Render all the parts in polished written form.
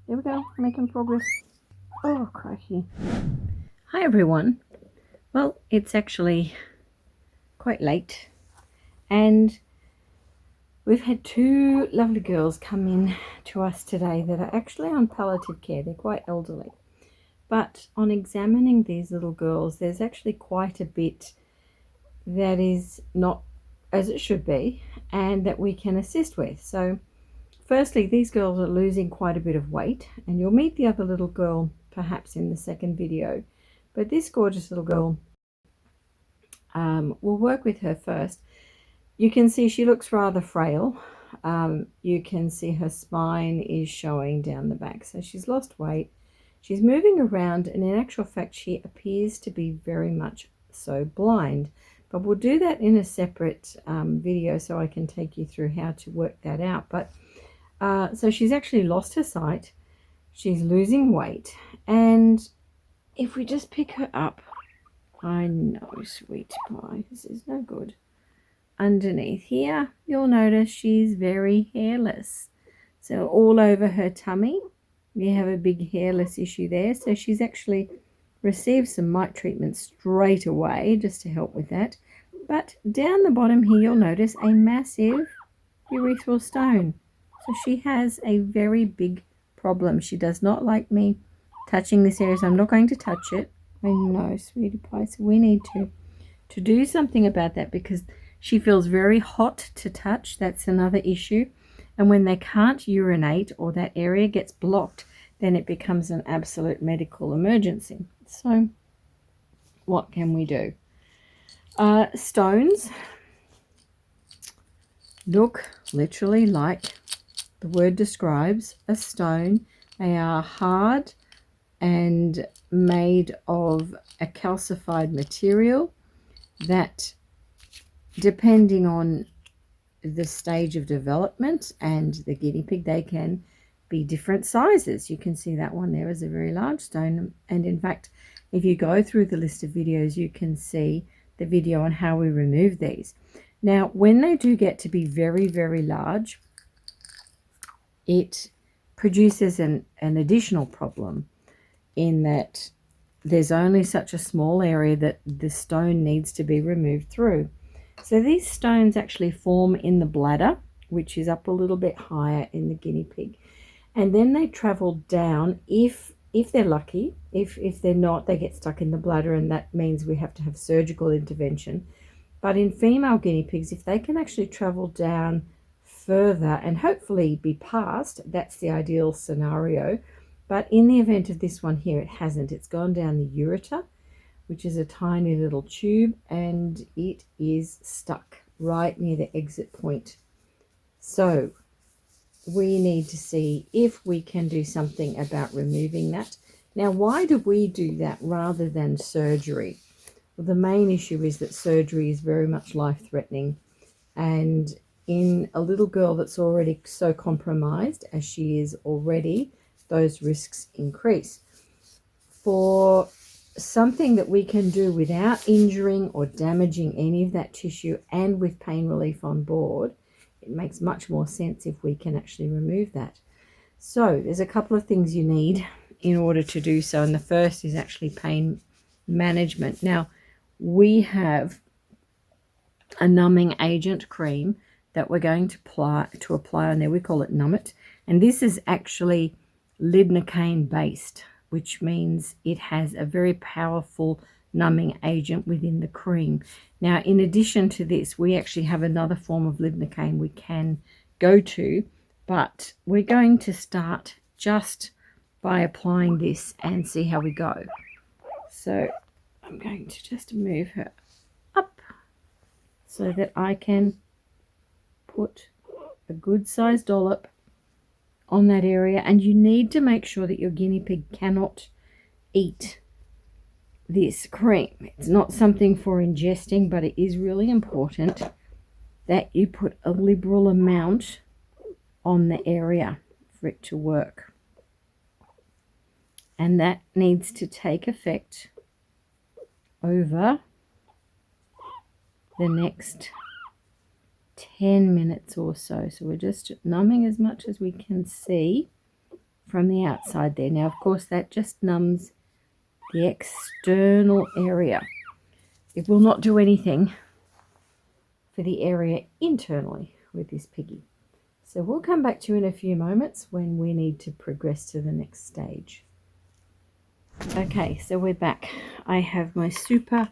There we go, making progress. Oh, crikey. Hi, everyone. Well, it's actually quite late, and we've had two lovely girls come in to us today that are actually on palliative care. They're quite elderly. But on examining these little girls, there's actually quite a bit that is not as it should be and that we can assist with. So firstly, these girls are losing quite a bit of weight, and you'll meet the other little girl perhaps in the second video. But this gorgeous little girl, we'll work with her first. You can see she looks rather frail. You can see her spine is showing down the back. So she's lost weight. She's moving around, and in actual fact, she appears to be very much so blind. But we'll do that in a separate video so I can take you through how to work that out. But so she's actually lost her sight. She's losing weight. And if we just pick her up, I know, sweet pie, this is no good. Underneath here, you'll notice she's very hairless. So all over her tummy, we have a big hairless issue there. So she's actually received some mite treatment straight away just to help with that. But down the bottom here, you'll notice a massive urethral stone. So she has a very big problem. She does not like me touching this area, so I'm not going to touch it. I know, sweetie pie. So we need to do something about that because she feels very hot to touch. That's another issue. And when they can't urinate or that area gets blocked, then it becomes an absolute medical emergency. So what can we do? Stones look literally like the word describes, a stone. They are hard and made of a calcified material that, depending on the stage of development and the guinea pig, they can be different sizes. You can see that one there is a very large stone, and in fact, if you go through the list of videos, you can see the video on how we remove these. Now, when they do get to be very, very large, it produces an additional problem in that there's only such a small area that the stone needs to be removed through. So these stones actually form in the bladder, which is up a little bit higher in the guinea pig. And then they travel down if they're lucky. If they're not, they get stuck in the bladder, and that means we have to have surgical intervention. But in female guinea pigs, if they can actually travel down further and hopefully be passed, that's the ideal scenario. But in the event of this one here, it hasn't. It's gone down the ureter, which is a tiny little tube, and it is stuck right near the exit point. So we need to see if we can do something about removing that. Now, why do we do that rather than surgery? Well, the main issue is that surgery is very much life-threatening, and in a little girl that's already so compromised as she is already, those risks increase. For something that we can do without injuring or damaging any of that tissue and with pain relief on board, it makes much more sense if we can actually remove that. So there's a couple of things you need in order to do so, and the first is actually pain management. Now, we have a numbing agent cream that we're going to apply on there. We call it Numb It, and this is actually lidocaine based, which means it has a very powerful numbing agent within the cream. Now, in addition to this, we actually have another form of lidocaine we can go to, but we're going to start just by applying this and see how we go. So I'm going to just move her up so that I can put a good sized dollop on that area. And you need to make sure that your guinea pig cannot eat this cream. It's not something for ingesting, but it is really important that you put a liberal amount on the area for it to work. And that needs to take effect over the next 10 minutes or so. So we're just numbing as much as we can see from the outside there. Now, of course, that just numbs the external area. It will not do anything for the area internally with this piggy. So we'll come back to you in a few moments when we need to progress to the next stage. Okay, so we're back. I have my super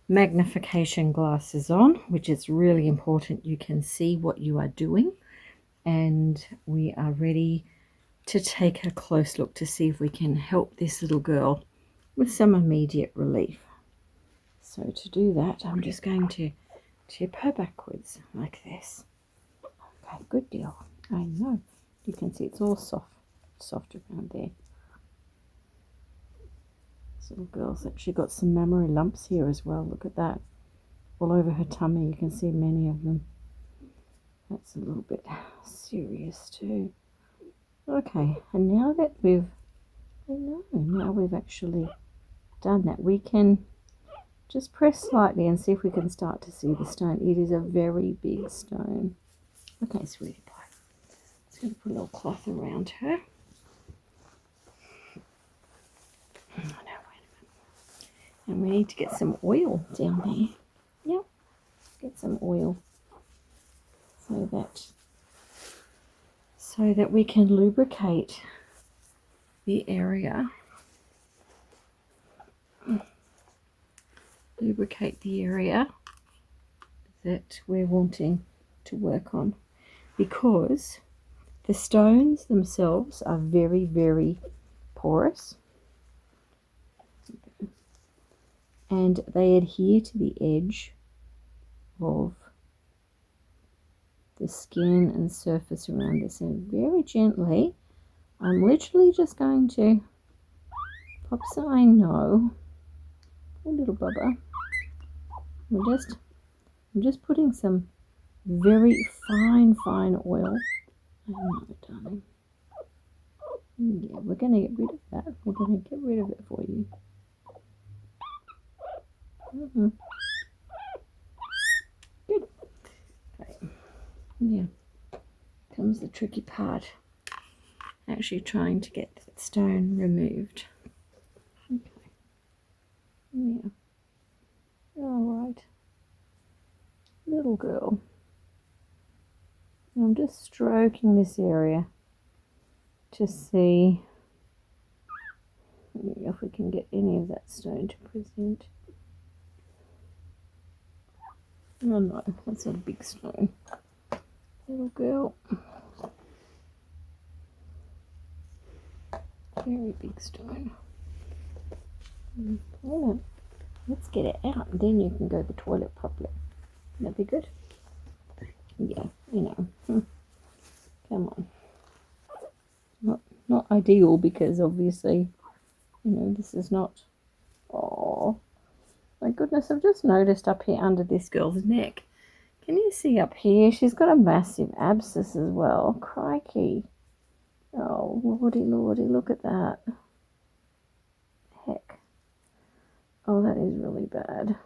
magnification glasses on, which is really important. You can see what you are doing, and we are ready to take a close look to see if we can help this little girl with some immediate relief. So to do that, I'm just going to tip her backwards like this. Okay, good deal. I know. You can see it's all soft around there. This little girl's actually got some mammary lumps here as well. Look at that. All over her tummy, you can see many of them. That's a little bit serious too. Okay, and now that now we've actually done that, we can just press slightly and see if we can start to see the stone. It is a very big stone. Okay, sweetie pie. Just going to put a little cloth around her. Oh, no, wait a minute. And we need to get some oil down there. Yep, get some oil so that we can lubricate the area. Lubricate the area that we're wanting to work on, because the stones themselves are very, very porous, and they adhere to the edge of the skin and surface around this. And very gently, I'm literally just going to pop some, I know, a little bubba. I'm just putting some very fine oil. I know, darling. Yeah, we're going to get rid of that. We're going to get rid of it for you. Good. Okay. Yeah. Comes the tricky part. Actually trying to get that stone removed. Okay. Yeah. All right. Little girl. I'm just stroking this area to see if we can get any of that stone to present. Oh no, that's a big stone. Little girl. Very big stone. Oh, let's get it out and then you can go to the toilet properly. That'd be good. Yeah, you know. Come on. Not ideal, because obviously, you know, this is not. Oh my goodness, I've just noticed up here under this girl's neck. Can you see up here? She's got a massive abscess as well. Crikey. Oh, lordy, look at that. Heck. Oh, that is really bad.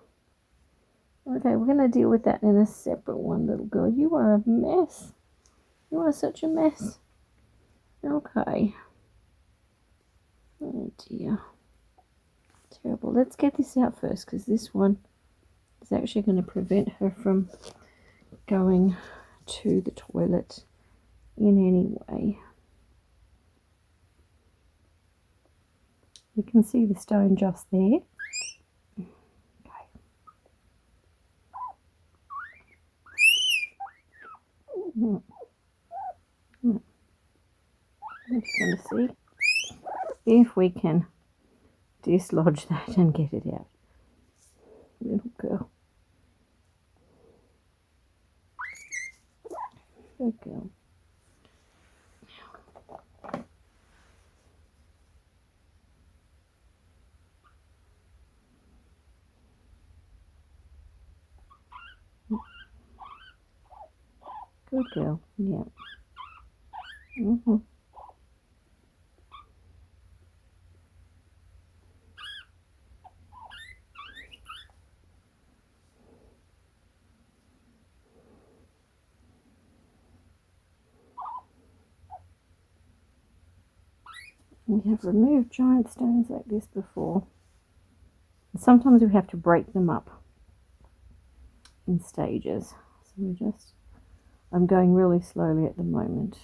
Okay, we're going to deal with that in a separate one, little girl. You are a mess. You are such a mess. Okay. Oh dear. Terrible. Let's get this out first, because this one is actually going to prevent her from going to the toilet in any way. You can see the stone just there. Okay. I'm just going to see if we can dislodge that and get it out. Little girl. Good girl. Good girl. Yeah. We have removed giant stones like this before. And sometimes we have to break them up in stages. So I'm going really slowly at the moment.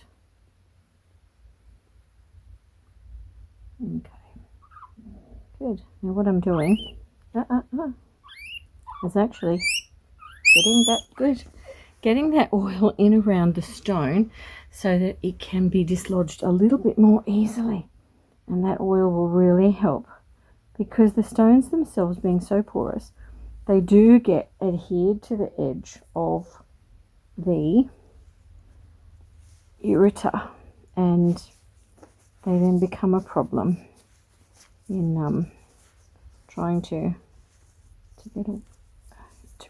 Okay. Good. Now what I'm doing is actually getting that oil in around the stone so that it can be dislodged a little bit more easily. And that oil will really help, because the stones themselves being so porous, they do get adhered to the edge of the ureter, and they then become a problem in trying to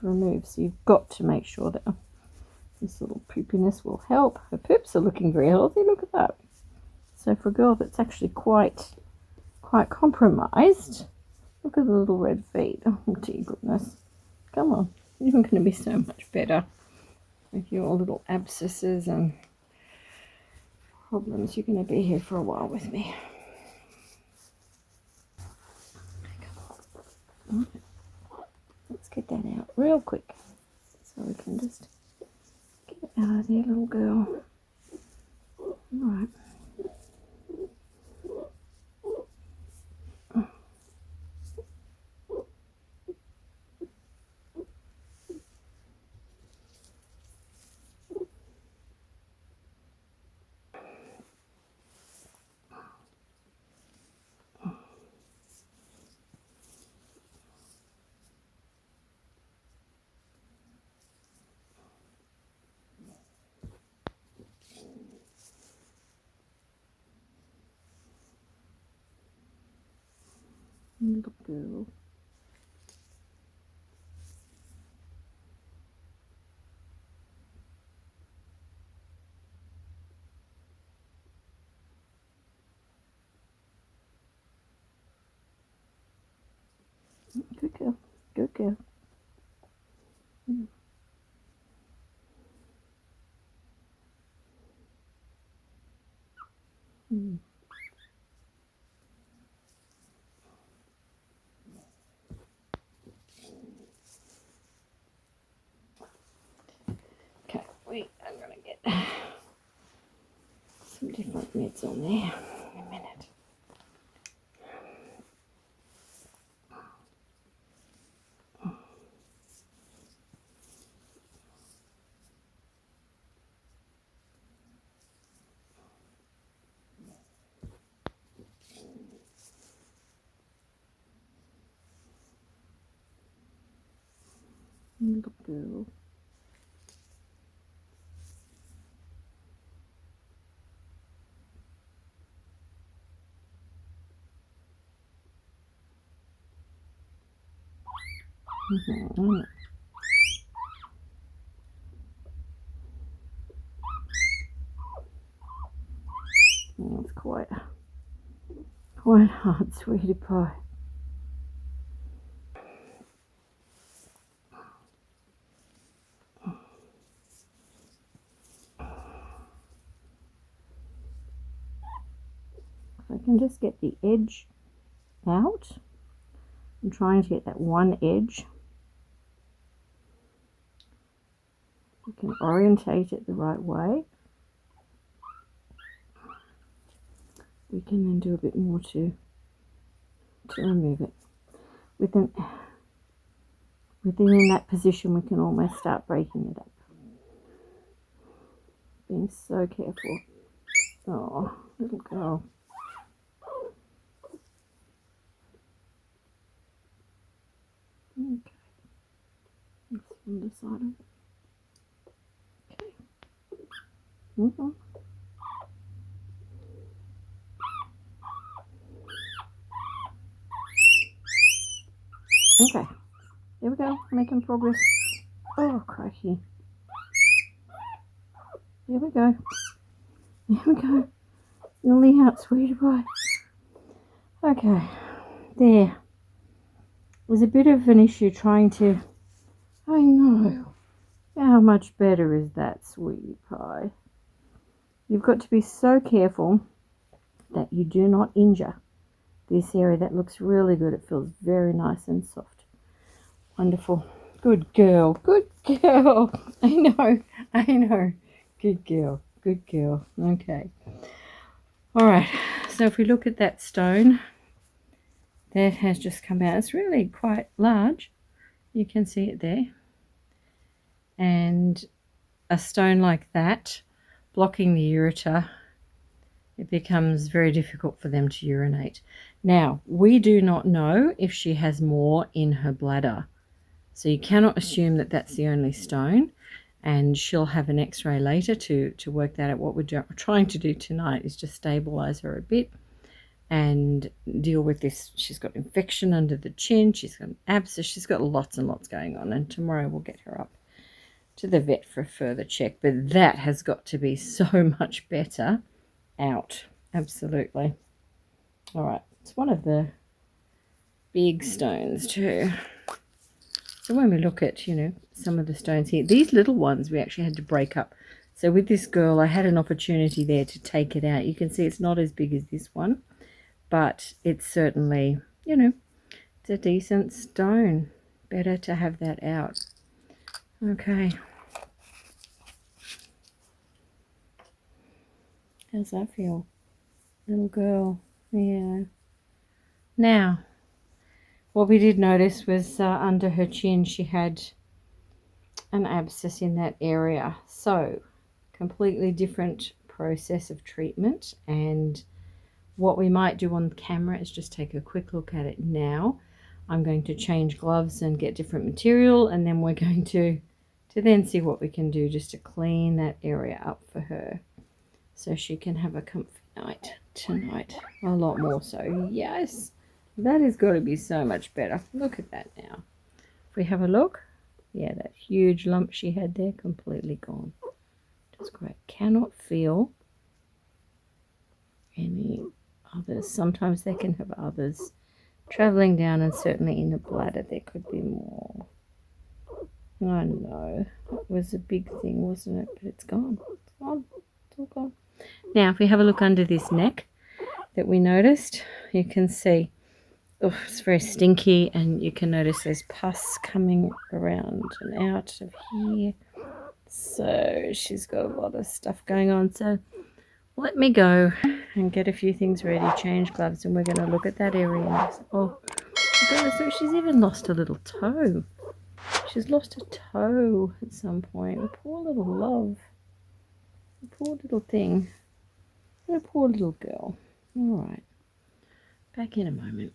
remove. So you've got to make sure that this little poopiness will help. Her poops are looking very healthy. Look at that. So for a girl that's actually quite compromised, look at the little red feet. Oh dear goodness. Come on. You're going to be so much better with your little abscesses and problems. You're going to be here for a while with me. Right. Let's get that out real quick so we can just get it out of there, little girl. Alright. Little girl. Good girl. Good girl. Okay, we are going to get some different mitts on there in a minute. Little girl. Oh, it's quite hard, sweetie pie. I can just get the edge out. I'm trying to get that one edge. You can orientate it the right way. We can then do a bit more to remove it. Within that position, we can almost start breaking it up. Being so careful. Oh, little girl. Okay. That's on the side of it. Okay. Okay. There we go. Making progress. Oh, crikey. There we go. There we go. Nearly out, sweetie pie. Okay. There. It was a bit of an issue trying to... I know. How much better is that, sweetie pie? You've got to be so careful that you do not injure this area. That looks really good. It feels very nice and soft. Wonderful. Good girl. Good girl. I know. I know. Good girl. Good girl. Okay. All right. So if we look at that stone, that has just come out. It's really quite large. You can see it there. And a stone like that, blocking the ureter, it becomes very difficult for them to urinate. Now, we do not know if she has more in her bladder. So you cannot assume that that's the only stone. And she'll have an x-ray later to work that out. What we're trying to do tonight is just stabilize her a bit and deal with this. She's got infection under the chin. She's got an abscess. She's got lots and lots going on. And tomorrow we'll get her up to the vet for a further check. But that has got to be so much better out. Absolutely. All right. It's one of the big stones too. So when we look at, some of the stones here, these little ones we actually had to break up. So with this girl, I had an opportunity there to take it out. You can see it's not as big as this one, but it's certainly, it's a decent stone. Better to have that out. Okay. How's that feel? Little girl. Yeah. Now, what we did notice was under her chin she had an abscess in that area. So, completely different process of treatment. And what we might do on camera is just take a quick look at it now. I'm going to change gloves and get different material, and then we're going to then see what we can do just to clean that area up for her, so she can have a comfy night tonight. A lot more so. Yes, that has got to be so much better. Look at that now. If we have a look, yeah, that huge lump she had there, completely gone. Just great. Cannot feel any others. Sometimes they can have others traveling down, and certainly in the bladder there could be more. I know. That was a big thing, wasn't it? But it's gone. It's gone. It's all gone. Now, if we have a look under this neck that we noticed, you can see it's very stinky, and you can notice there's pus coming around and out of here. So she's got a lot of stuff going on. So let me go and get a few things ready, change gloves, and we're going to look at that area. Oh, goodness, so she's even lost a little toe. She's lost a toe at some point. A poor little love. A poor little thing. A poor little girl. All right. Back in a moment.